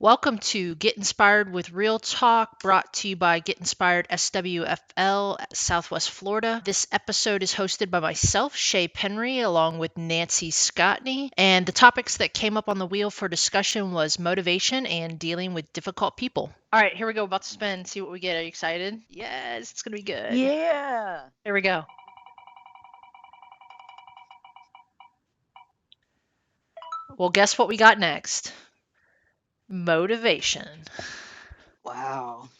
Welcome to Get Inspired with Real Talk, brought to you by GetInspiredSWFL at Southwest Florida. This episode is hosted by myself, Shay Penry, along with Nancy Scotney. And the topics that came up on the wheel for discussion was motivation and dealing with difficult people. All right, here we go. About to spin. See what we get. Are you excited? Yes, it's going to be good. Yeah. Here we go. Well, guess what we got next? Motivation. Wow.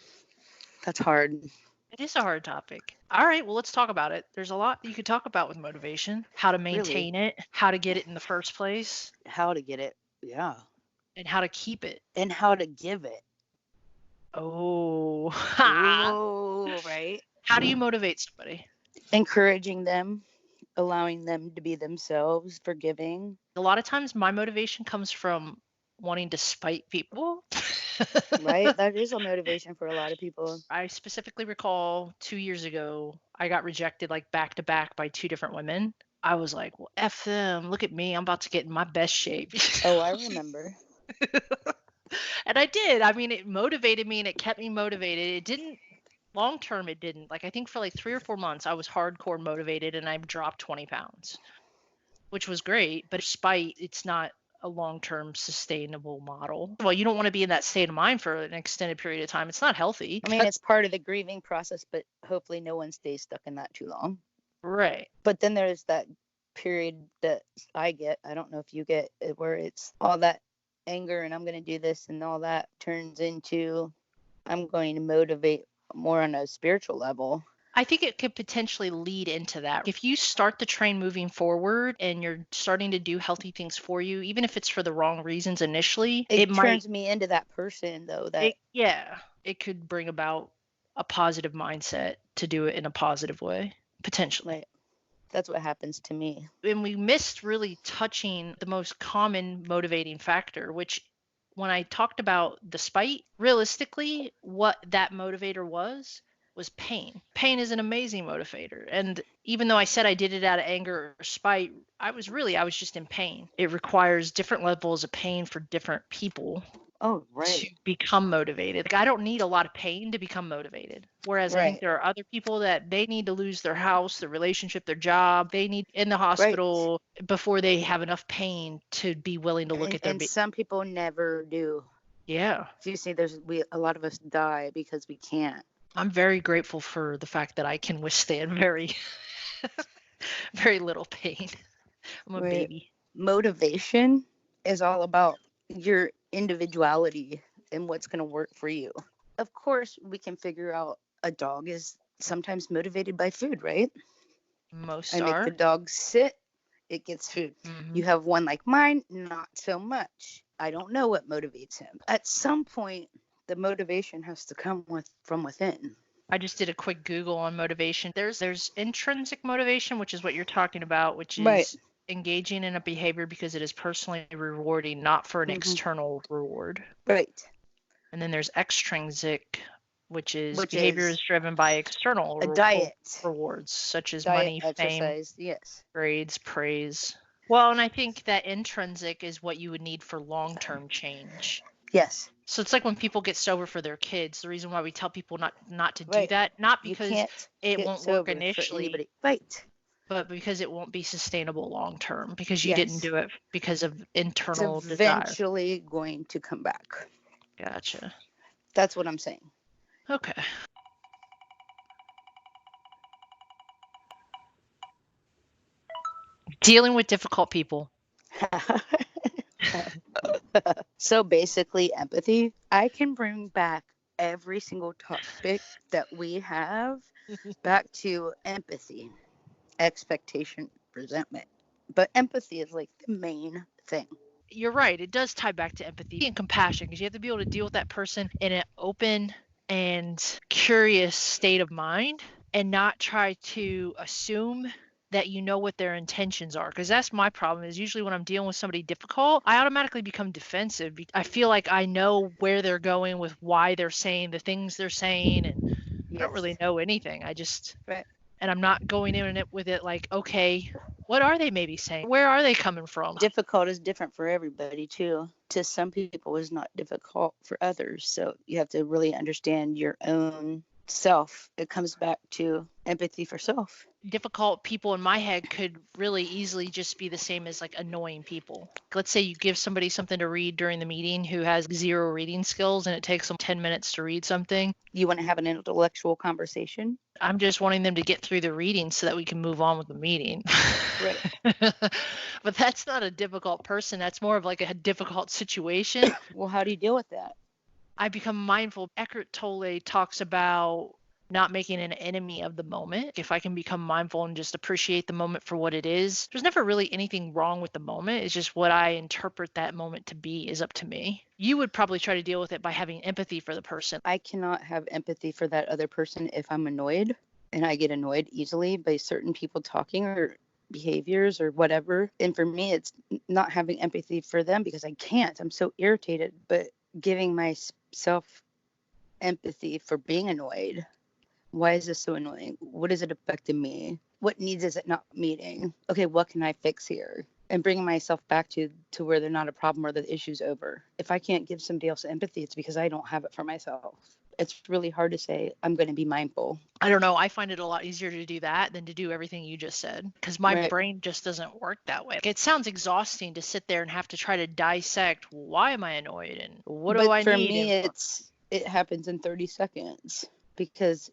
That's hard. It is a hard topic. All right, well, let's talk about it. There's a lot you could talk about with motivation, how to maintain it, how to get it in the first place, How to get it. Yeah. and how to keep it. And how to give it. Oh, Oh, right. How do you motivate somebody? Encouraging them, allowing them to be themselves, forgiving. A lot of times my motivation comes from wanting to spite people. Right? That is a motivation for a lot of people. I specifically recall 2 years ago, I got rejected like back to back by 2 different women. I was like, well, F them. Look at me. I'm about to get in my best shape. Oh, I remember. And I did. I mean, it motivated me and it kept me motivated. It didn't, long term, it didn't. Like, I think for like 3 or 4 months, I was hardcore motivated and I dropped 20 pounds, which was great. But despite, it's not a long-term sustainable model. Well, you don't want to be in that state of mind for an extended period of time. It's not healthy. I mean, it's part of the grieving process, but hopefully no one stays stuck in that too long. Right. But then there's that period that I get, I don't know if you get, where it's all that anger and I'm going to do this and all that turns into I'm going to motivate more on a spiritual level. I think it could potentially lead into that. If you start the train moving forward and you're starting to do healthy things for you, even if it's for the wrong reasons initially, it turns me into that person, though. It could bring about a positive mindset to do it in a positive way, potentially. Right. That's what happens to me. And we missed really touching the most common motivating factor, which when I talked about the spite, realistically, what that motivator was pain. Pain is an amazing motivator. And even though I said I did it out of anger or spite, I was just in pain. It requires different levels of pain for different people. Oh, right. To become motivated. Like, I don't need a lot of pain to become motivated. Whereas I think there are other people that they need to lose their house, their relationship, their job. They need in the hospital before they have enough pain to be willing to look at their. And some people never do. Yeah. You see, a lot of us die because we can't. I'm very grateful for the fact that I can withstand very, very little pain. I'm a baby. Motivation is all about your individuality and what's going to work for you. Of course, we can figure out a dog is sometimes motivated by food, right? Most I make the dog sit, it gets food. Mm-hmm. You have one like mine, not so much. I don't know what motivates him. At some point, the motivation has to come from within. I just did a quick Google on motivation. There's intrinsic motivation, which is what you're talking about, which is engaging in a behavior because it is personally rewarding, not for an external reward. Right. And then there's extrinsic, which is behavior is driven by external rewards, such as money, exercise, fame, grades, praise. Well, and I think that intrinsic is what you would need for long-term change. Yes. So it's like when people get sober for their kids. The reason why we tell people not to do that, not because it won't work initially, but because it won't be sustainable long term, because you didn't do it because of internal desire. It's eventually going to come back. Gotcha. That's what I'm saying. Okay. Dealing with difficult people. So basically, empathy. I can bring back every single topic that we have back to empathy, expectation, resentment. But empathy is like the main thing. You're right. It does tie back to empathy and compassion, because you have to be able to deal with that person in an open and curious state of mind and not try to assume that you know what their intentions are, because that's my problem. Is usually when I'm dealing with somebody difficult, I automatically become defensive. I feel like I know where they're going with why they're saying the things they're saying, and I don't really know anything. I just and I'm not going in it with it like, okay, What are they maybe saying? Where are they coming from? Difficult is different for everybody too. To some people is not difficult for others. So you have to really understand your own self. It comes back to empathy for self. Difficult people in my head could really easily just be the same as like annoying people. Let's say you give somebody something to read during the meeting who has zero reading skills and it takes them 10 minutes to read something. You want to have an intellectual conversation? I'm just wanting them to get through the reading so that we can move on with the meeting. Right. But that's not a difficult person. That's more of like a difficult situation. Well, how do you deal with that? I become mindful. Eckhart Tolle talks about not making an enemy of the moment. If I can become mindful and just appreciate the moment for what it is, there's never really anything wrong with the moment. It's just what I interpret that moment to be is up to me. You would probably try to deal with it by having empathy for the person. I cannot have empathy for that other person if I'm annoyed, and I get annoyed easily by certain people talking or behaviors or whatever. And for me, it's not having empathy for them because I can't. I'm so irritated, but giving myself empathy for being annoyed. Why is this so annoying? What is it affecting me? What needs is it not meeting? Okay, what can I fix here? And bringing myself back to where they're not a problem or the issue's over. If I can't give somebody else empathy, it's because I don't have it for myself. It's really hard to say, I'm going to be mindful. I don't know. I find it a lot easier to do that than to do everything you just said because my Right. brain just doesn't work that way. It sounds exhausting to sit there and have to try to dissect why am I annoyed and what do I But for need? me, it happens in 30 seconds because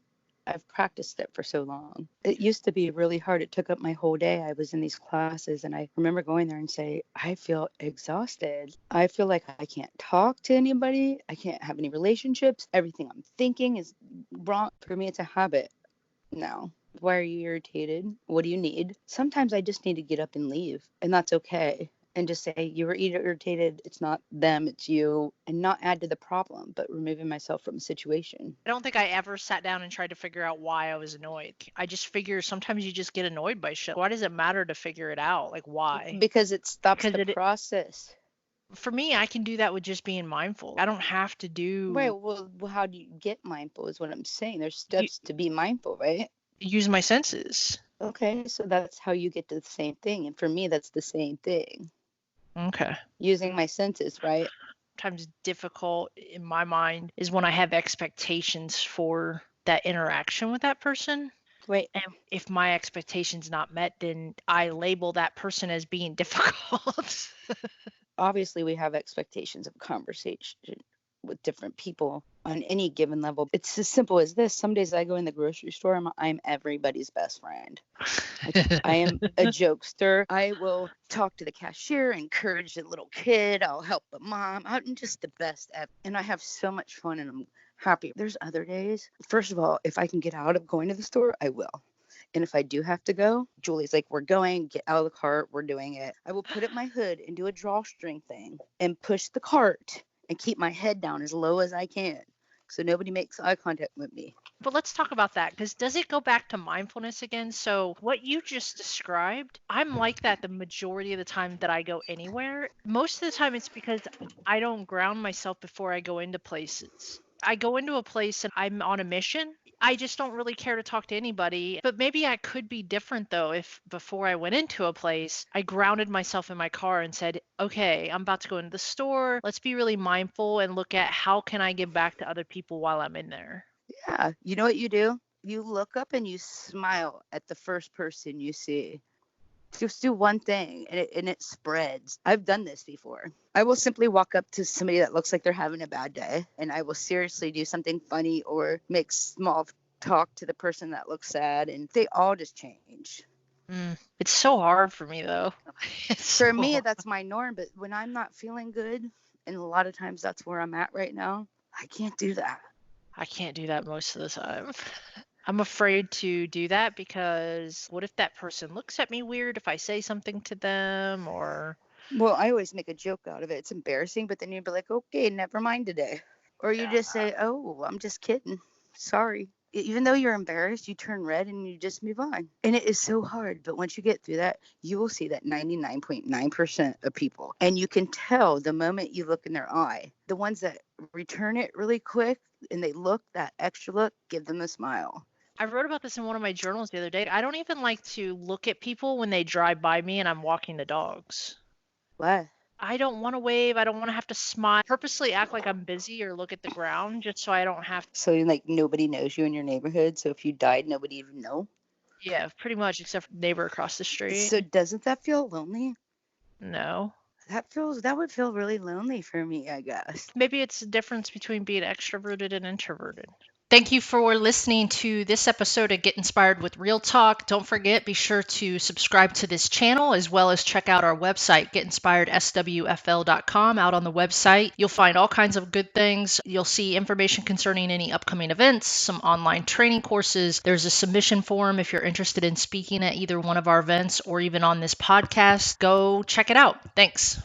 I've practiced it for so long. It used to be really hard. It took up my whole day. I was in these classes and I remember going there and say, I feel exhausted. I feel like I can't talk to anybody. I can't have any relationships. Everything I'm thinking is wrong. For me, it's a habit now. Why are you irritated? What do you need? Sometimes I just need to get up and leave, and that's okay. And just say, you were irritated. It's not them, it's you. And not add to the problem, but removing myself from the situation. I don't think I ever sat down and tried to figure out why I was annoyed. I just figure sometimes you just get annoyed by shit. Why does it matter to figure it out? Like, why? Because it stops Because the process. For me, I can do that with just being mindful. I don't have to do. Right. Well, how do you get mindful is what I'm saying. There's steps to be mindful, right? Use my senses. Okay. So that's how you get to the same thing. And for me, that's the same thing. Okay. Using my senses, right? Sometimes difficult in my mind is when I have expectations for that interaction with that person. Right. And if my expectations not met, then I label that person as being difficult. Obviously, we have expectations of conversation with different people on any given level. It's as simple as this. Some days I go in the grocery store, I'm everybody's best friend. I am a jokester. I will talk to the cashier, encourage the little kid. I'll help the mom. I'm just the best at, and I have so much fun and I'm happy. There's other days. First of all, if I can get out of going to the store, I will. And if I do have to go, Julie's like, we're going, get out of the cart, we're doing it. I will put up my hood and do a drawstring thing and push the cart and keep my head down as low as I can so nobody makes eye contact with me. But let's talk about that, because does it go back to mindfulness again? So what you just described, I'm like that the majority of the time that I go anywhere. Most of the time it's because I don't ground myself before I go into places. I go into a place and I'm on a mission. I just don't really care to talk to anybody. But maybe I could be different though if before I went into a place, I grounded myself in my car and said, okay, I'm about to go into the store. Let's be really mindful and look at how can I give back to other people while I'm in there. Yeah. You know what you do? You look up and you smile at the first person you see. Just do one thing and it spreads. I've done this before. I will simply walk up to somebody that looks like they're having a bad day and I will seriously do something funny or make small talk to the person that looks sad and they all just change. It's so hard for me though. For me, that's my norm. But when I'm not feeling good, and a lot of times that's where I'm at right now, I can't do that. I can't do that most of the time. I'm afraid to do that because what if that person looks at me weird if I say something to them or... Well, I always make a joke out of it. It's embarrassing, but then you'd be like, okay, never mind today. Or you just say, oh, I'm just kidding. Sorry. Even though you're embarrassed, you turn red and you just move on. And it is so hard. But once you get through that, you will see that 99.9% of people. And you can tell the moment you look in their eye. The ones that return it really quick and they look that extra look, give them a smile. I wrote about this in one of my journals the other day. I don't even like to look at people when they drive by me and I'm walking the dogs. Why? I don't want to wave. I don't want to have to smile. Purposely act like I'm busy or look at the ground just so I don't have to. So like nobody knows you in your neighborhood. So if you died, nobody even know. Yeah, pretty much, except for the neighbor across the street. So doesn't that feel lonely? No. That would feel really lonely for me, I guess. Maybe it's the difference between being extroverted and introverted. Thank you for listening to this episode of Get Inspired with Real Talk. Don't forget, be sure to subscribe to this channel as well as check out our website, GetInspiredSWFL.com. Out on the website, you'll find all kinds of good things. You'll see information concerning any upcoming events, some online training courses. There's a submission form if you're interested in speaking at either one of our events or even on this podcast. Go check it out. Thanks.